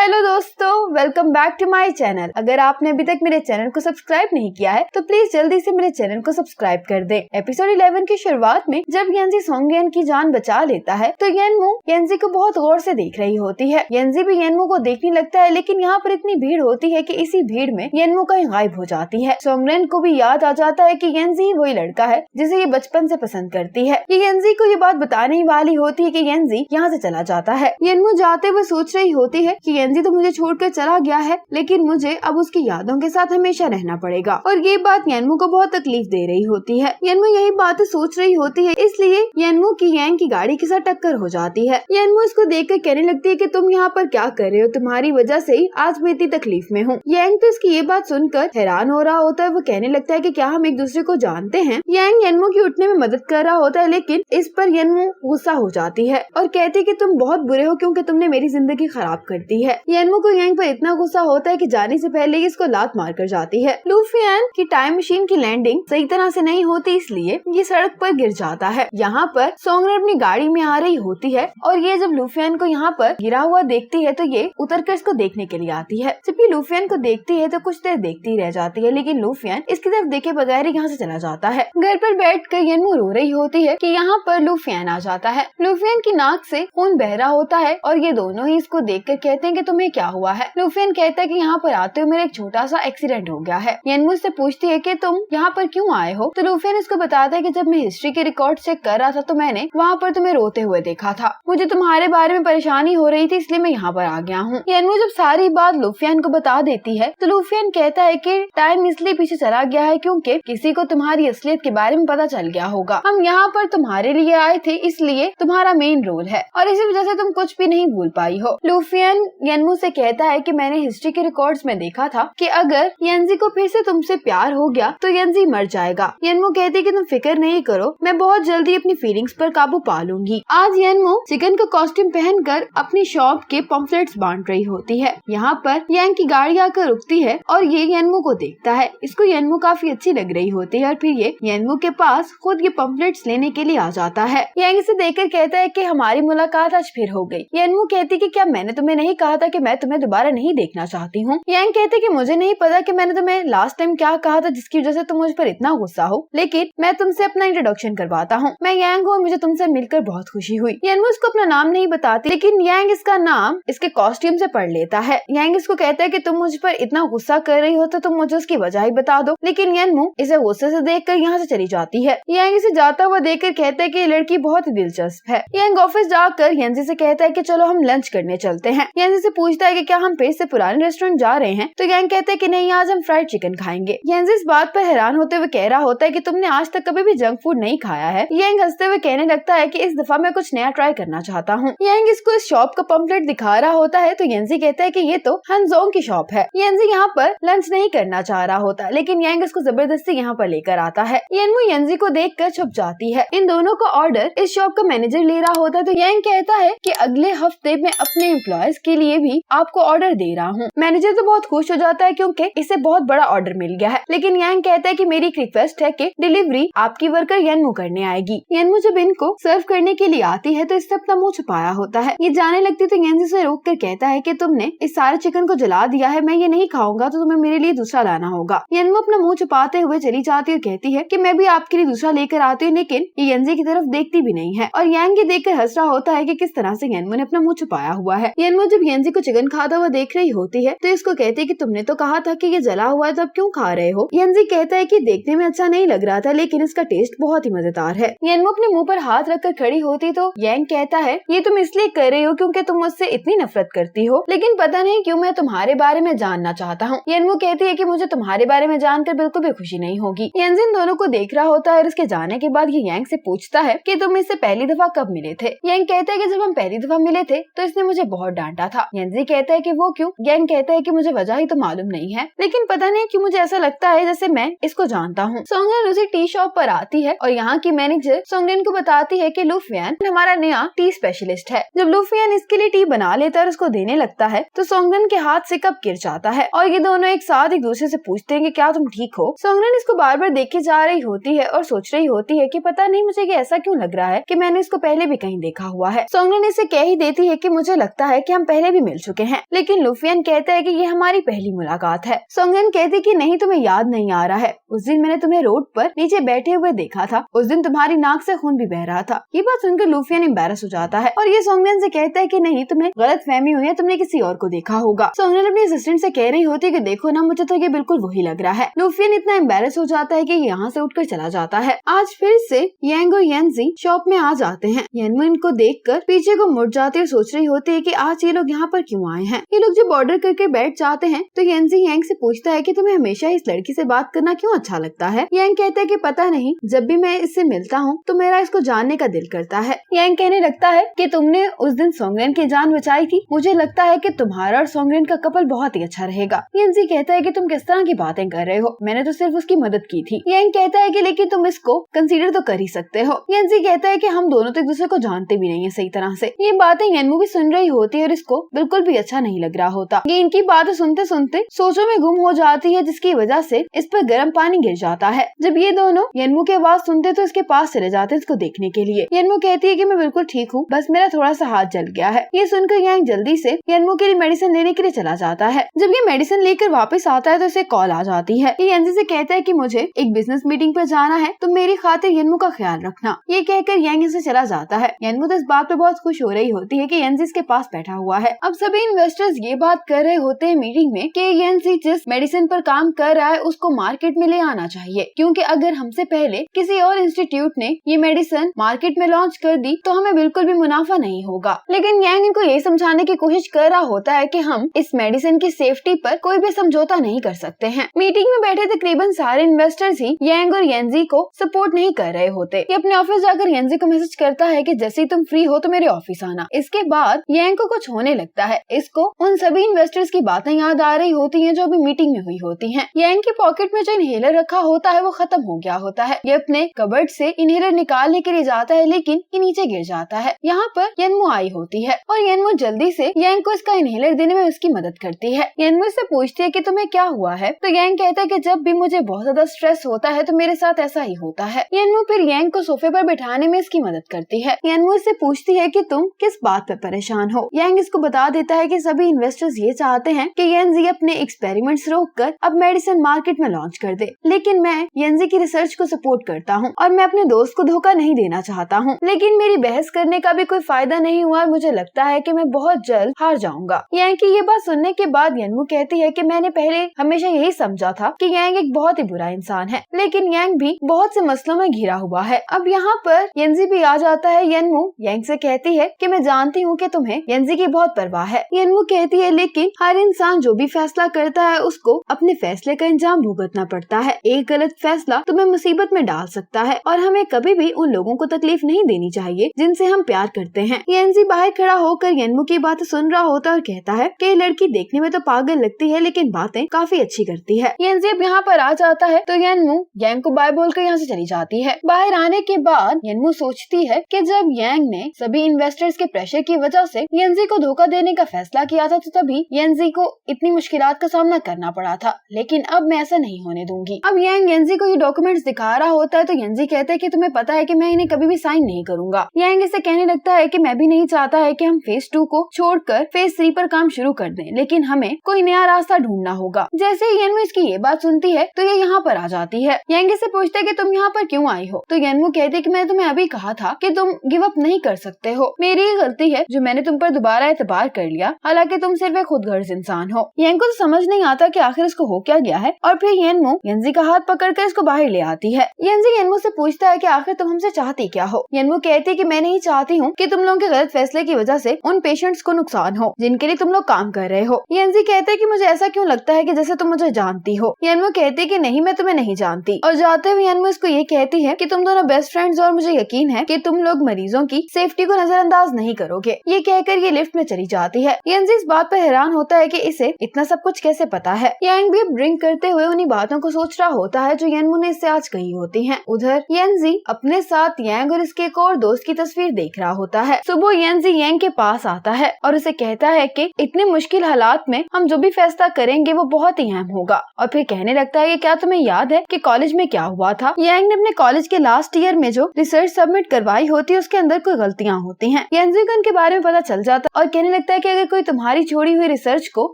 Hello दोस्तों, welcome back to my channel. अगर आपने अभी तक मेरे चैनल को सब्सक्राइब नहीं किया है तो प्लीज जल्दी से मेरे चैनल को सब्सक्राइब कर दें। एपिसोड 11 की शुरुआत में जब येंजी सोंगयन की जान बचा लेता है तो येनमू येंजी को बहुत गौर से देख रही होती है। येंजी भी येनमू को देखने लगता है, लेकिन यहाँ पर इतनी भीड़ होती है कि इसी भीड़ में येनमू कहीं गायब हो जाती है। सोंगयन को भी याद आ जाता है कि येंजी ही वही लड़का है जिसे ये बचपन से पसंद करती है। ये येंजी को ये बात बताने ही वाली होती है कि येंजी यहाँ से चला जाता है। येनमू जाते हुए सोच रही होती है कि येंजी तो मुझे छोड़कर चला गया है, लेकिन मुझे अब उसकी यादों के साथ हमेशा रहना पड़ेगा। और ये बात येनमू को बहुत तकलीफ दे रही होती है। येनमू यही बात सोच रही होती है, इसलिए येनमू की यांग की गाड़ी के साथ टक्कर हो जाती है। येनमू इसको देखकर कहने लगती है कि तुम यहाँ पर क्या कर रहे हो, तुम्हारी वजह से ही आज मैं इतनी तकलीफ में हूँ। यांग तो इसकी ये बात सुनकर हैरान हो रहा होता है। वो कहने लगता है कि क्या हम एक दूसरे को जानते हैं। यांग येनमू की उठने में मदद कर रहा होता है, लेकिन इस पर येनमू गुस्सा हो जाती है और कहती है कि तुम बहुत बुरे हो क्योंकि तुमने मेरी जिंदगी खराब कर दी है। येनमू को यांग पर इतना गुस्सा होता है कि जाने से पहले ही इसको लात मार कर जाती है। लूफियान की टाइम मशीन की लैंडिंग सही तरह से नहीं होती, इसलिए ये सड़क पर गिर जाता है। यहाँ पर सोंगन अपनी गाड़ी में आ रही होती है और ये जब लूफियान को यहाँ पर गिरा हुआ देखती है तो ये उतरकर इसको देखने के लिए आती है। जब ये लूफियान को देखती है तो कुछ देर देखती रह जाती है, लेकिन लूफियान इसकी तरफ देखे बगैर यहाँ से चला जाता है। घर पर बैठकर येनमू रो रही होती है कि यहाँ पर लूफियान आ जाता है। लूफियान की नाक से खून बह रहा होता है और ये दोनों ही इसको देखकर कहते हैं कि तुम्हें क्या हुआ है। लूफियान कहता है कि यहाँ पर आते हुए मेरा एक छोटा सा एक्सीडेंट हो गया है। येनमू से पूछती है कि तुम यहाँ पर क्यों आए हो, तो लूफियान इसको बताता है कि जब मैं हिस्ट्री के रिकॉर्ड चेक कर रहा था तो मैंने वहाँ पर तुम्हें रोते हुए देखा था। मुझे तुम्हारे बारे में परेशानी हो रही थी, इसलिए मैं यहाँ पर आ गया हूँ। येनमू जब सारी बात लूफियान को बता देती है तो लूफियान कहता है कि टाइम इसलिए पीछे चला गया है क्योंकि किसी को तुम्हारी असलियत के बारे में पता चल गया होगा। हम यहाँ पर तुम्हारे लिए आए थे, इसलिए तुम्हारा मेन रोल है और इसी वजह से तुम कुछ भी नहीं भूल पाई हो। लूफियान येनमू से कहता है कि मैंने हिस्ट्री के रिकॉर्ड्स में देखा था कि अगर येंजी को फिर से तुमसे प्यार हो गया तो येंजी मर जाएगा। येनमू कहती है कि तुम फिक्र नहीं करो, मैं बहुत जल्दी अपनी फीलिंग्स पर काबू पा लूंगी। आज येनमू चिकन का कॉस्ट्यूम पहनकर अपनी शॉप के पम्फलेट्स बांट रही होती है। यहाँ पर यांग की गाड़ी आकर रुकती है और ये येनमू को देखता है। इसको येनमू काफी अच्छी लग रही होती है और फिर ये येनमू के पास खुद ये पम्फलेट्स लेने के लिए आ जाता है। यांग इसे देखकर कहता है कि हमारी मुलाकात आज फिर हो गई। येनमू कहती कि क्या मैंने तुम्हें नहीं कहा था कि मैं तुम्हें दोबारा नहीं देखना चाहती हूँ। यांग कहते कि मुझे नहीं पता कि मैंने तुम्हें लास्ट टाइम क्या कहा था जिसकी वजह से तुम मुझ पर इतना गुस्सा हो, लेकिन मैं तुमसे अपना इंट्रोडक्शन करवाता हूँ। मैं यांग हूँ, मुझे तुमसे मिलकर बहुत खुशी हुई। येनमू इसको अपना नाम नहीं बताती, लेकिन यांग इसका नाम इसके कॉस्ट्यूम से पढ़ लेता है। यांग इसको कहता है कि तुम मुझ पर इतना गुस्सा कर रही हो तो तुम मुझे उसकी वजह ही बता दो, लेकिन येनमू इसे गुस्से से देखकर यहाँ से चली जाती है। यांग इसे जाता हुआ देखकर कहता है कि ये लड़की बहुत ही दिलचस्प है। यांग ऑफिस जाकर येंजी से कहता है कि चलो हम लंच करने चलते हैं। येंजी से पूछता है कि क्या हम फिर से पुराने रेस्टोरेंट जा रहे हैं, तो यांग कहता है कि नहीं, आज हम फ्राइड चिकन खाएंगे। येंजी इस बात पर हैरान होते हुए कह रहा होता है कि तुमने आज तक कभी भी जंक फूड नहीं खाया है। यांग हंसते हुए कहने लगता है कि इस दफा मैं कुछ नया ट्राई करना चाहता हूँ। यांग इसको इस शॉप का पम्फलेट दिखा रहा होता है तो येंजी कहता है कि ये तो हनजोंग की शॉप है। येंजी यहाँ पर लंच नहीं करना चाह रहा होता, लेकिन यांग इसको जबरदस्ती यहाँ पर लेकर आता है। येनमू येंजी को देखकर छुप जाती है। इन दोनों का ऑर्डर इस शॉप का मैनेजर ले रहा होता है तो यांग कहता है कि अगले हफ्ते मैं अपने एम्प्लॉयज के लिए भी आपको ऑर्डर दे रहा हूँ। मैनेजर तो बहुत खुश हो जाता है क्योंकि इसे बहुत बड़ा ऑर्डर मिल गया है, लेकिन यांग कहता है कि मेरी एक रिक्वेस्ट है कि डिलीवरी आपकी वर्कर येनमू करने आएगी। येनमू जब इनको सर्व करने के लिए आती है तो इससे अपना मुंह छुपाया होता है। ये जाने लगती तो येंजी से रोक कर कहता है कि तुमने इस सारे चिकन को जला दिया है, मैं ये नहीं खाऊंगा तो तुम्हें मेरे लिए दूसरा लाना होगा। येनमू अपना मुंह छुपाते हुए चली जाती और कहती है कि मैं भी आपके लिए दूसरा लेकर आती हूँ, लेकिन ये येंजी की तरफ देखती भी नहीं है और यांग ये देखकर हंस रहा होता है कि किस तरह से येनमू ने अपना मुंह छुपाया हुआ है। येनमू जब येंजी को चिकन खाता हुआ देख रही होती है तो इसको कहती है कि तुमने तो कहा था कि ये जला हुआ है तो अब क्यों खा रहे हो। येंजी कहता है कि देखने में अच्छा नहीं लग रहा था, लेकिन इसका टेस्ट बहुत ही मजेदार है। येनमू अपने मुंह पर हाथ रखकर खड़ी होती तो यांग कहता है ये तुम इसलिए कर रही हो क्योंकि तुम मुझसे इतनी नफरत करती हो, लेकिन पता नहीं क्यों मैं तुम्हारे बारे में जानना चाहता हूँ। येनमू कहती है कि मुझे तुम्हारे बारे में जानकर बिल्कुल भी खुशी नहीं होगी। येंजी इन दोनों को देख रहा होता है और इसके जाने के बाद ये यांग से पूछता है कि तुम इससे पहली दफा कब मिले थे। यांग कहता है कि जब हम पहली दफा मिले थे तो इसने मुझे बहुत डांटा था। येंजी कहता है कि वो क्यों। यांग कहता है कि मुझे वजह ही तो मालूम नहीं है, लेकिन पता नहीं क्यों मुझे ऐसा लगता है जैसे मैं इसको जानता हूँ। सोंगन उसी टी शॉप पर आती है और यहाँ की मैनेजर सोंगन को बताती है कि लूफियान हमारा नया टी स्पेशलिस्ट है। जब लूफियान इसके लिए टी बना लेता है और उसको देने लगता है तो सोंगन के हाथ से कप गिर जाता है और ये दोनों एक साथ एक दूसरे से पूछते हैं कि क्या तुम ठीक हो। सोंगन इसको बार बार देखे जा रही होती है और सोच रही होती है कि पता नहीं मुझे ये ऐसा क्यों लग रहा है कि मैंने इसको पहले भी कहीं देखा हुआ है। सोंगन इसे कह ही देती है कि मुझे लगता है कि हम पहले भी मिल चुके हैं, लेकिन लुफियन कहता है कि ये हमारी पहली मुलाकात है। सोंगयन कहती कि नहीं, तुम्हें याद नहीं आ रहा है, उस दिन मैंने तुम्हें रोड पर नीचे बैठे हुए देखा था, उस दिन तुम्हारी नाक से खून भी बह रहा था। ये बात सुनकर लुफियन एम्बैरस हो जाता है और ये सोंगयन से कहता है कि नहीं, तुम्हें गलत फहमी हुई है, तुमने किसी और को देखा होगा। सोंगयन अपनी असिस्टेंट से कह रही होती है कि देखो ना, मुझे तो ये बिल्कुल वही लग रहा है। लुफियन इतना एम्बैरस हो जाता है कि यहाँ से उठकर चला जाता है। आज फिर से यांग और येनजी शॉप में आ जाते हैं। येनमू इनको देखकर पीछे को मुड़ जाती है और सोच रही होती है कि आज ये लोग यहाँ पर क्यों आए हैं। ये लोग जब ऑर्डर करके बैठ जाते हैं तो येनजी यांग से पूछता है कि तुम्हें हमेशा इस लड़की से बात करना क्यों अच्छा लगता है। यांग कहता है कि पता नहीं, जब भी मैं इससे मिलता हूँ तो मेरा इसको जानने का दिल करता है। यांग कहने लगता है कि तुमने उस दिन सोंगयन की जान बचाई थी, मुझे लगता है कि तुम्हारा और सोंगयन का कपल बहुत ही अच्छा रहेगा। येनजी कहता है कि तुम किस तरह की बातें कर रहे हो, मैंने तो सिर्फ उसकी मदद की थी। यांग कहता है कि लेकिन तुम इसको कंसीडर तो कर ही सकते हो। येनजी कहता है कि हम दोनों तो एक दूसरे को जानते भी नहीं है सही तरह से। ये बातें येनमू भी सुन रही होती है और इसको बिल्कुल भी अच्छा नहीं लग रहा होता। ये इनकी बातें सुनते सुनते सोचों में गुम हो जाती है, जिसकी वजह से इस पर गर्म पानी गिर जाता है। जब ये दोनों येनमू की आवाज सुनते तो इसके पास चले जाते हैं इसको देखने के लिए। येनमू कहती है कि मैं बिल्कुल ठीक हूँ, बस मेरा थोड़ा सा हाथ जल गया है। ये सुनकर यांग जल्दी से येनमू के लिए मेडिसिन लेने के लिए चला जाता है। जब ये मेडिसिन लेकर वापस आता है तो इसे कॉल आ जाती है। ये येनजी से कहता है कि मुझे एक बिजनेस मीटिंग पर जाना है, तो मेरी खातिर येनमू का ख्याल रखना। ये कहकर यांग से चला जाता है। येनमू तो इस बात पे बहुत खुश हो रही होती है कि येनजी इसके पास बैठा हुआ है। अब सभी इन्वेस्टर्स ये बात कर रहे होते हैं मीटिंग में कि येनजी जिस मेडिसिन पर काम कर रहा है उसको मार्केट में ले आना चाहिए, क्योंकि अगर हमसे पहले किसी और इंस्टीट्यूट ने ये मेडिसिन मार्केट में लॉन्च कर दी तो हमें बिल्कुल भी मुनाफा नहीं होगा। लेकिन यांग इनको ये समझाने की कोशिश कर रहा होता है कि हम इस मेडिसिन की सेफ्टी पर कोई भी समझौता नहीं कर सकते हैं। मीटिंग में बैठे तकरीबन सारे इन्वेस्टर्स ही यांग और येनजी को सपोर्ट नहीं कर रहे होते। ये अपने ऑफिस जाकर येनजी को मैसेज करता है कि जैसे ही तुम फ्री हो तो मेरे ऑफिस आना। इसके बाद यांग को कुछ होने लगता है। इसको उन सभी इन्वेस्टर्स की बातें याद आ रही होती हैं जो अभी मीटिंग में हुई होती हैं। यांग की पॉकेट में जो इनहेलर रखा होता है वो खत्म हो गया होता है। ये अपने कबर्ड से इनहेलर निकालने के लिए जाता है, लेकिन ये नीचे गिर जाता है। यहाँ पर येनमू आई होती है और येनमू जल्दी से यांग को इसका इनहेलर देने में उसकी मदद करती है। येनमू से पूछती है कि तुम्हें क्या हुआ है, तो यांग कहता है कि जब भी मुझे बहुत ज्यादा स्ट्रेस होता है तो मेरे साथ ऐसा ही होता है। येनमू फिर यांग को सोफे पर बैठाने में इसकी मदद करती है। येनमू से पूछती है कि तुम किस बात पर परेशान हो। यांग इसको बता देता है कि सभी इन्वेस्टर्स ये चाहते हैं कि येनजी अपने एक्सपेरिमेंट्स रोककर अब मेडिसिन मार्केट में लॉन्च कर दे, लेकिन मैं येनजी की रिसर्च को सपोर्ट करता हूँ और मैं अपने दोस्त को धोखा नहीं देना चाहता हूँ, लेकिन मेरी बहस करने का भी कोई फायदा नहीं हुआ और मुझे लगता है कि मैं बहुत जल्द हार जाऊंगा। यांग की ये बात सुनने के बाद येनमू कहती है कि मैंने पहले हमेशा यही समझा था कि यांग एक बहुत ही बुरा इंसान है, लेकिन यांग भी बहुत से मसलों में घिरा हुआ है। अब यहाँ पर येनजी भी आ जाता है। येनमू यांग से कहती है कि मैं जानती हूँ कि तुम्हें येनजी की बहुत परवाह है। येनमू कहती है लेकिन हर इंसान जो भी फैसला करता है उसको अपने फैसले का इंजाम भुगतना पड़ता है। एक गलत फैसला तुम्हें मुसीबत में डाल सकता है और हमें कभी भी उन लोगों को तकलीफ नहीं देनी चाहिए जिनसे हम प्यार करते हैं। येनजी बाहर खड़ा होकर येनमू की बातें सुन रहा होता है और कहता है कि लड़की देखने में तो पागल लगती है लेकिन बातें काफी अच्छी करती है। येनजी अब यहाँ पर आ जाता है तो येनमू यांग को बाय बोलकर यहाँ से चली जाती है। बाहर आने के बाद येनमू सोचती है कि जब यांग ने सभी इन्वेस्टर्स के प्रेशर की वजह से येनजी को धोखा देने का फैसला किया था तो तभी येनजी को इतनी मुश्किलात का सामना करना पड़ा था, लेकिन अब मैं ऐसा नहीं होने दूंगी। अब यांग येनजी को ये डॉक्यूमेंट्स दिखा रहा होता है तो येनजी कहता है कि तुम्हें पता है कि मैं इन्हें कभी भी साइन नहीं करूंगा। यांग इसे कहने लगता है कि मैं भी नहीं चाहता है कि हम फेज 2 को छोड़कर फेज 3 पर काम शुरू कर दें, लेकिन हमें कोई नया रास्ता ढूंढना होगा। जैसे ही येनमू इसकी ये बात सुनती है तो ये यहाँ पर आ जाती है। यांग से पूछता है कि तुम यहाँ पर क्यों आई हो, तो येनमू कहती है कि मैंने तुम्हें अभी कहा था कि तुम गिव अप नहीं कर सकते हो, मेरी ही गलती है जो मैंने तुम पर दोबारा एतबार कर लिया, हालांकि तुम सिर्फ एक खुदगर्ज इंसान हो। यांग को तो समझ नहीं आता कि आखिर इसको हो क्या गया है और फिर येनमू येनजी का हाथ पकड़कर इसको बाहर ले आती है। येनजी येनमू से पूछता है कि आखिर तुम हमसे चाहती क्या हो। येनमू कहती है कि मैं नहीं चाहती हूँ कि तुम लोगों के गलत फैसले की वजह से उन पेशेंट्स को नुकसान हो जिनके लिए तुम लोग काम कर रहे हो। येनजी कहते हैं कि मुझे ऐसा क्यों लगता है कि जैसे तुम मुझे जानती हो। येनमू कहती है कि नहीं, मैं तुम्हें नहीं जानती, और जाते हुए येनमू इसको ये कहती है कि तुम दोनों बेस्ट फ्रेंड्स और मुझे यकीन है कि तुम लोग मरीजों की सेफ्टी को नजरअंदाज नहीं करोगे। ये कहकर ये लिफ्ट में चली जाती है। येनजी इस बात पर हैरान होता है कि इसे इतना सब कुछ कैसे पता है। यांग भी ड्रिंक करते हुए उन्हीं बातों को सोच रहा होता है जो येनमू ने इससे आज कही होती हैं। उधर येनजी अपने साथ यांग और इसके एक और दोस्त की तस्वीर देख रहा होता है। सुबह येनजी यांग के पास आता है और उसे कहता है कि इतने मुश्किल हालात में हम जो भी फैसला करेंगे वो बहुत ही अहम होगा, और फिर कहने लगता है कि क्या तुम्हें याद है कि कॉलेज में क्या हुआ था। यांग ने अपने कॉलेज के लास्ट ईयर में जो रिसर्च सबमिट करवाई होती है उसके अंदर कोई गलतियाँ होती हैं। येनजी को इनके बारे में पता चल जाता है और कहने लगता है कि अगर कोई तुम्हारी छोड़ी हुई रिसर्च को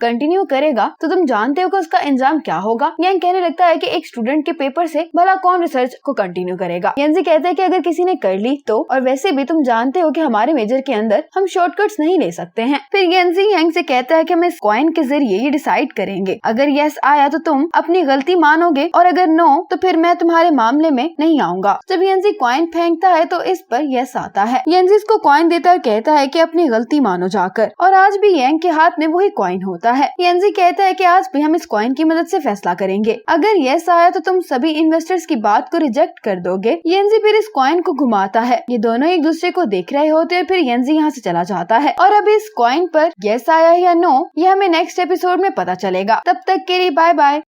कंटिन्यू करेगा तो तुम जानते हो कि उसका इंजाम क्या होगा। यांग कहने लगता है कि एक स्टूडेंट के पेपर से भला कौन रिसर्च को कंटिन्यू करेगा। यांजी कहता है कि अगर किसी ने कर ली तो, और वैसे भी तुम जानते हो कि हमारे मेजर के अंदर हम शॉर्टकट्स नहीं ले सकते हैं। फिर यांजी यांग से कहता है कि हम इस कॉइन के जरिए ये डिसाइड करेंगे, अगर यस आया तो तुम अपनी गलती मानोगे और अगर नो तो फिर मैं तुम्हारे मामले में नहीं आऊंगा। जब यांजी कॉइन फेंकता है तो इस पर यस आता है। यांजी इसको कॉइन देता है, कहता है कि अपनी गलती मानो जाकर, और आज भी यांग के हाथ में वही कॉइन होता है। यांजी कहता है कि आज भी हम इस कॉइन की मदद से फैसला करेंगे, अगर यस आया तो तुम सभी इन्वेस्टर्स की बात को रिजेक्ट कर दोगे। यांजी फिर इस कॉइन को घुमाता है, ये दोनों एक दूसरे को देख रहे होते हैं। फिर यांजी यहाँ से चला जाता है और अब इस कॉइन पर यस आया या नो ये हमें नेक्स्ट एपिसोड में पता चलेगा। तब तक के लिए बाय बाय।